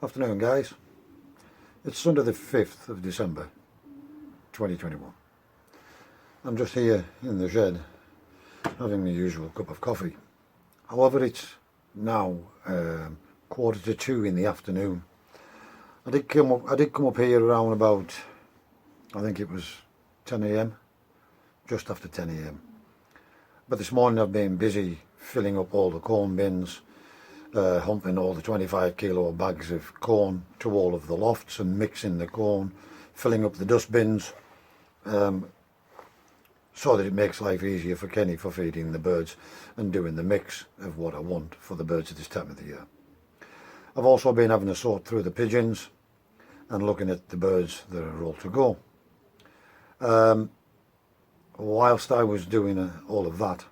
Afternoon guys, it's Sunday the 5th of December 2021. I'm just here in the shed having the usual cup of coffee. However, it's now 1:45 in the afternoon. I did come up here around about, I think it was 10 AM, just after 10 AM. But this morning I've been busy filling up all the corn bins, humping all the 25 kilo bags of corn to all of the lofts and mixing the corn, filling up the dustbins, so that it makes life easier for Kenny for feeding the birds and doing the mix of what I want for the birds at this time of the year. I've also been having a sort through the pigeons and looking at the birds that are all to go. Whilst I was doing all of that,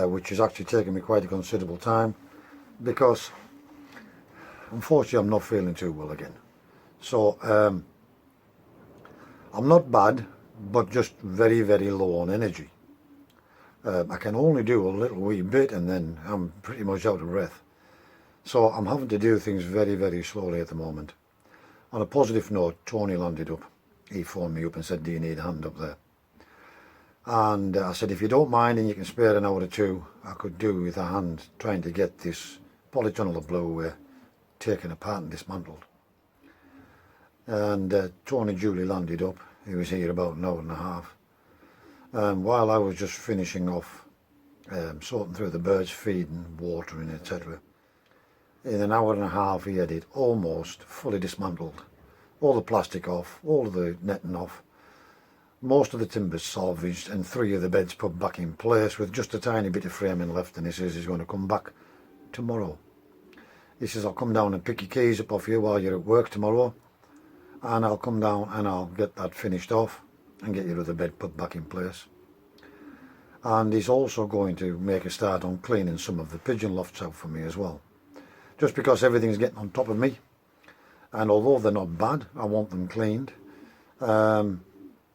which has actually taken me quite a considerable time, because unfortunately I'm not feeling too well again. So I'm not bad, but just very, very low on energy. I can only do a little wee bit and then I'm pretty much out of breath. So I'm having to do things very, very slowly at the moment. On a positive note, Tony landed up. He phoned me up and said, "Do you need a hand up there?" And I said, if you don't mind and you can spare an hour or two, I could do with a hand trying to get this polytunnel of blue taken apart and dismantled. And Tony duly landed up. He was here about an hour and a half. While I was just finishing off sorting through the birds, feeding, watering, etc. In an hour and a half he had it almost fully dismantled. All the plastic off, all of the netting off, most of the timbers salvaged, and 3 of the beds put back in place with just a tiny bit of framing left. And he says he's going to come back tomorrow. He says, "I'll come down and pick your keys up off you while you're at work tomorrow, and I'll come down and I'll get that finished off and get your other bed put back in place." And he's also going to make a start on cleaning some of the pigeon lofts out for me as well, just because everything's getting on top of me, and although they're not bad, I want them cleaned.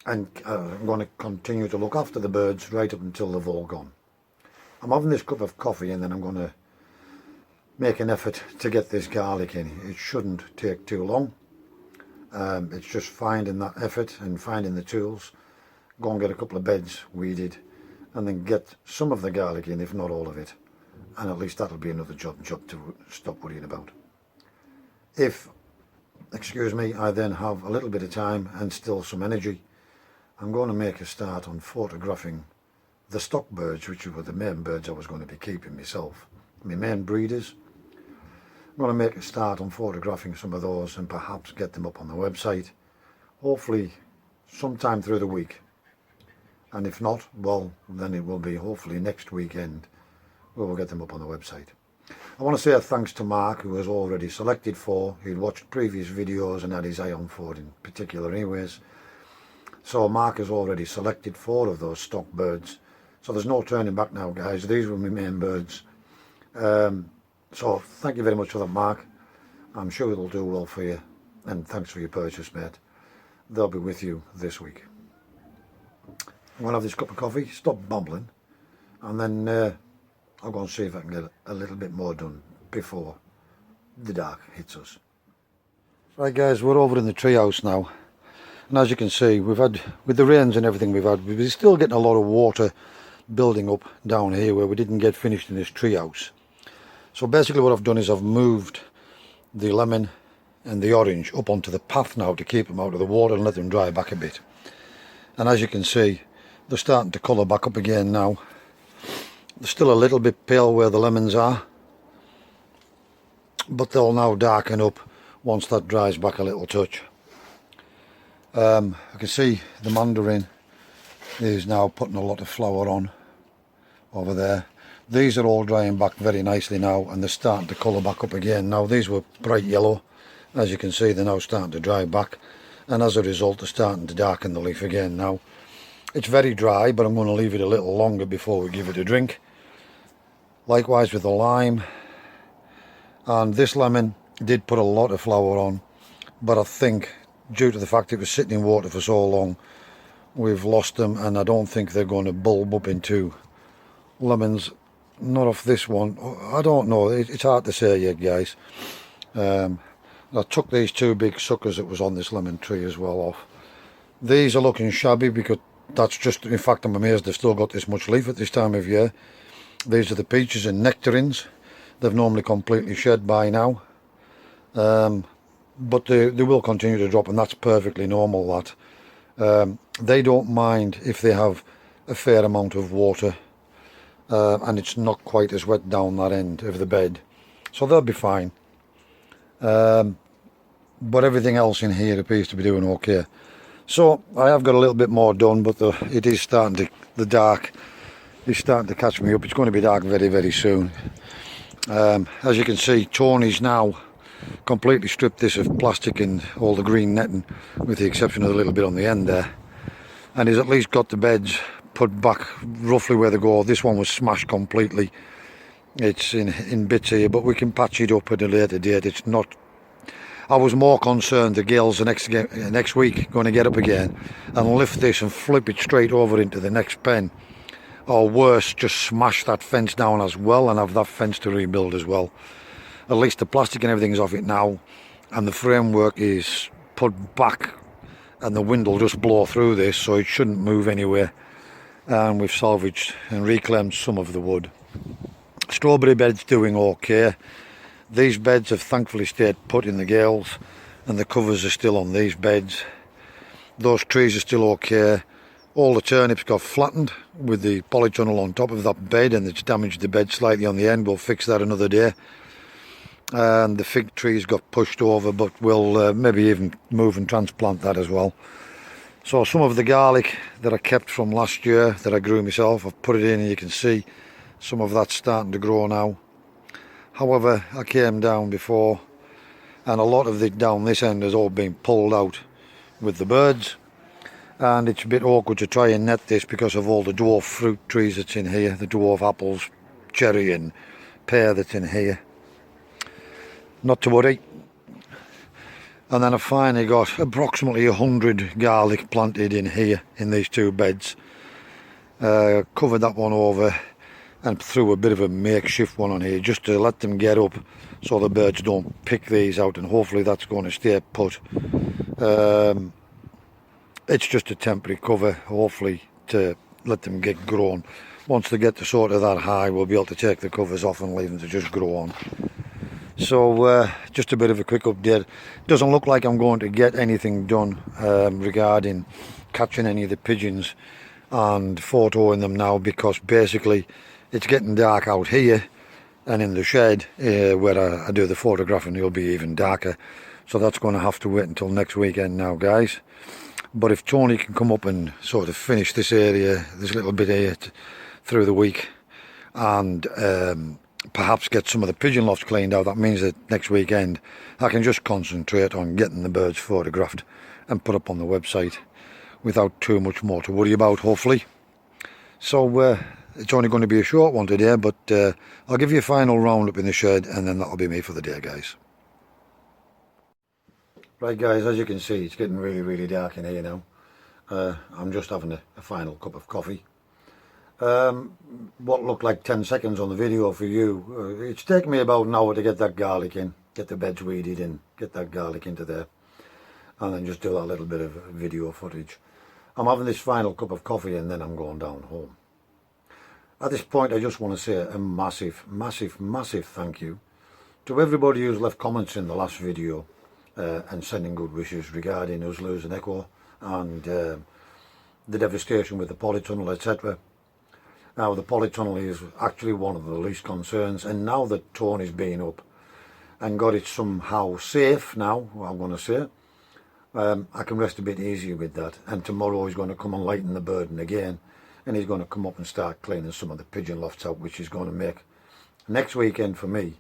And I'm going to continue to look after the birds right up until they've all gone. I'm having this cup of coffee and then I'm going to make an effort to get this garlic in. It shouldn't take too long. It's just finding that effort and finding the tools. Go and get a couple of beds weeded and then get some of the garlic in, if not all of it. And at least that'll be another job to stop worrying about. If, excuse me, I then have a little bit of time and still some energy, I'm going to make a start on photographing the stock birds, which were the main birds I was going to be keeping myself, my main breeders. I'm going to make a start on photographing some of those and perhaps get them up on the website, hopefully sometime through the week. And if not, well, then it will be hopefully next weekend we will get them up on the website. I want to say a thanks to Mark, who was already selected for. He'd watched previous videos and had his eye on 4 in particular anyways. So Mark has already selected 4 of those stock birds. So there's no turning back now, guys. These were my main birds. So thank you very much for that, Mark. I'm sure it'll do well for you. And thanks for your purchase, mate. They'll be with you this week. I'm going to have this cup of coffee, stop bumbling, and then I'll go and see if I can get a little bit more done before the dark hits us. Right guys, we're over in the treehouse now. And as you can see, we've had, with the rains and everything we're still getting a lot of water building up down here where we didn't get finished in this treehouse. So basically what I've done is I've moved the lemon and the orange up onto the path now to keep them out of the water and let them dry back a bit. And as you can see, they're starting to colour back up again now. They're still a little bit pale where the lemons are, but they'll now darken up once that dries back a little touch. I can see the mandarin is now putting a lot of flower on over there. These are all drying back very nicely now, and they're starting to colour back up again. Now these were bright yellow. As you can see, they're now starting to dry back, and as a result they're starting to darken the leaf again now. It's very dry, but I'm going to leave it a little longer before we give it a drink. Likewise with the lime, and this lemon did put a lot of flower on, but I think due to the fact it was sitting in water for so long, we've lost them, and I don't think they're going to bulb up into lemons. Not off this one. I don't know, it's hard to say yet, guys. I took these two big suckers that was on this lemon tree as well off. These are looking shabby because that's just, in fact I'm amazed they've still got this much leaf at this time of year. These are the peaches and nectarines. They've normally completely shed by now. But they will continue to drop, and that's perfectly normal. That they don't mind if they have a fair amount of water and it's not quite as wet down that end of the bed, so they'll be fine. But everything else in here appears to be doing okay. So I have got a little bit more done, but it is starting to, the dark is starting to catch me up. It's going to be dark very, very soon. As you can see, Tony's now completely stripped this of plastic and all the green netting, with the exception of a little bit on the end there, and he's at least got the beds put back roughly where they go. This one was smashed completely. It's in bits here, but we can patch it up at a later date. It's not, I was more concerned the girls the next week going to get up again and lift this and flip it straight over into the next pen, or worse, just smash that fence down as well and have that fence to rebuild as well. At least the plastic and everything's off it now, and the framework is put back, and the wind will just blow through this, so it shouldn't move anywhere. And we've salvaged and reclaimed some of the wood. Strawberry bed's doing okay. These beds have thankfully stayed put in the gales, and the covers are still on these beds. Those trees are still okay. All the turnips got flattened with the polytunnel on top of that bed, and it's damaged the bed slightly on the end. We'll fix that another day. And the fig trees got pushed over, but we'll maybe even move and transplant that as well. So some of the garlic that I kept from last year that I grew myself, I've put it in, and you can see some of that's starting to grow now. However, I came down before, and a lot of it down this end has all been pulled out with the birds, and it's a bit awkward to try and net this because of all the dwarf fruit trees that's in here, the dwarf apples, cherry and pear that's in here. Not to worry. And then I finally got approximately 100 garlic planted in here in these two beds. Covered that one over and threw a bit of a makeshift one on here just to let them get up so the birds don't pick these out, and hopefully that's going to stay put. It's just a temporary cover, hopefully, to let them get grown. Once they get to sort of that high, we'll be able to take the covers off and leave them to just grow on. So just a bit of a quick update. Doesn't look like I'm going to get anything done regarding catching any of the pigeons and photoing them now, because basically it's getting dark out here, and in the shed where I do the photographing it'll be even darker. So that's going to have to wait until next weekend now, guys. But if Tony can come up and sort of finish this area, this little bit here through the week, and perhaps get some of the pigeon lofts cleaned out, that means that next weekend I can just concentrate on getting the birds photographed and put up on the website without too much more to worry about, hopefully. So it's only going to be a short one today, but I'll give you a final roundup in the shed, and then that'll be me for the day, guys. Right, guys, as you can see, it's getting really, really dark in here now. I'm just having a final cup of coffee. What looked like 10 seconds on the video for you, it's taken me about an hour to get that garlic in, get the beds weeded in, get that garlic into there, and then just do that little bit of video footage. I'm having this final cup of coffee, and then I'm going down home. At this point, I just want to say a massive, massive, massive thank you to everybody who's left comments in the last video and sending good wishes regarding us losing Echo and the devastation with the polytunnel, etc. Now, the polytunnel is actually one of the least concerns, and now that Tony's been up and got it somehow safe now, I'm going to say, I can rest a bit easier with that. And tomorrow he's going to come and lighten the burden again, and he's going to come up and start cleaning some of the pigeon lofts out, which is going to make next weekend for me.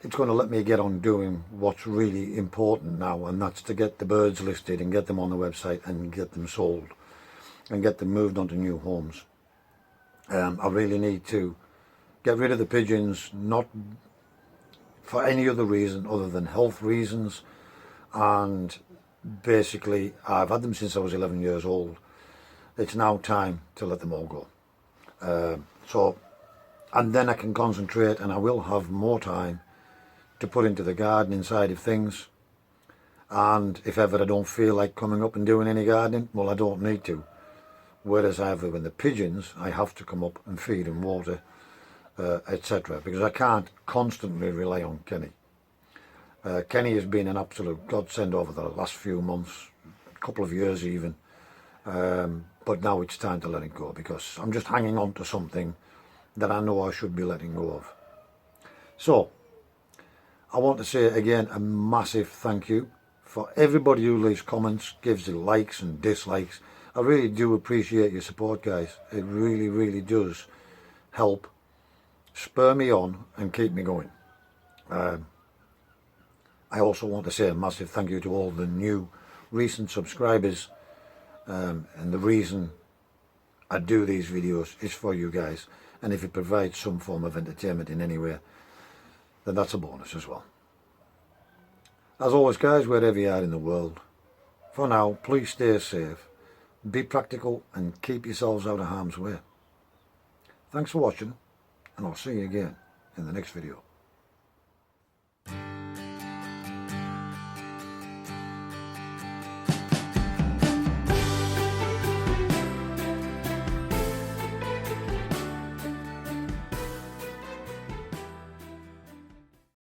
It's going to let me get on doing what's really important now, and that's to get the birds listed and get them on the website and get them sold and get them moved onto new homes. I really need to get rid of the pigeons, not for any other reason other than health reasons, and basically I've had them since I was 11 years old. It's now time to let them all go. And then I can concentrate, and I will have more time to put into the gardening side of things. And if ever I don't feel like coming up and doing any gardening, well, I don't need to. Whereas either with the pigeons, I have to come up and feed and water, etc. Because I can't constantly rely on Kenny. Kenny has been an absolute godsend over the last few months, a couple of years even. But now it's time to let it go, because I'm just hanging on to something that I know I should be letting go of. So, I want to say again a massive thank you for everybody who leaves comments, gives the likes and dislikes. I really do appreciate your support, guys. It really, really does help spur me on and keep me going. I also want to say a massive thank you to all the new recent subscribers, and the reason I do these videos is for you guys, and if it provides some form of entertainment in any way, then that's a bonus as well. As always, guys, wherever you are in the world, for now, please stay safe, be practical, and keep yourselves out of harm's way. Thanks for watching, and I'll see you again in the next video.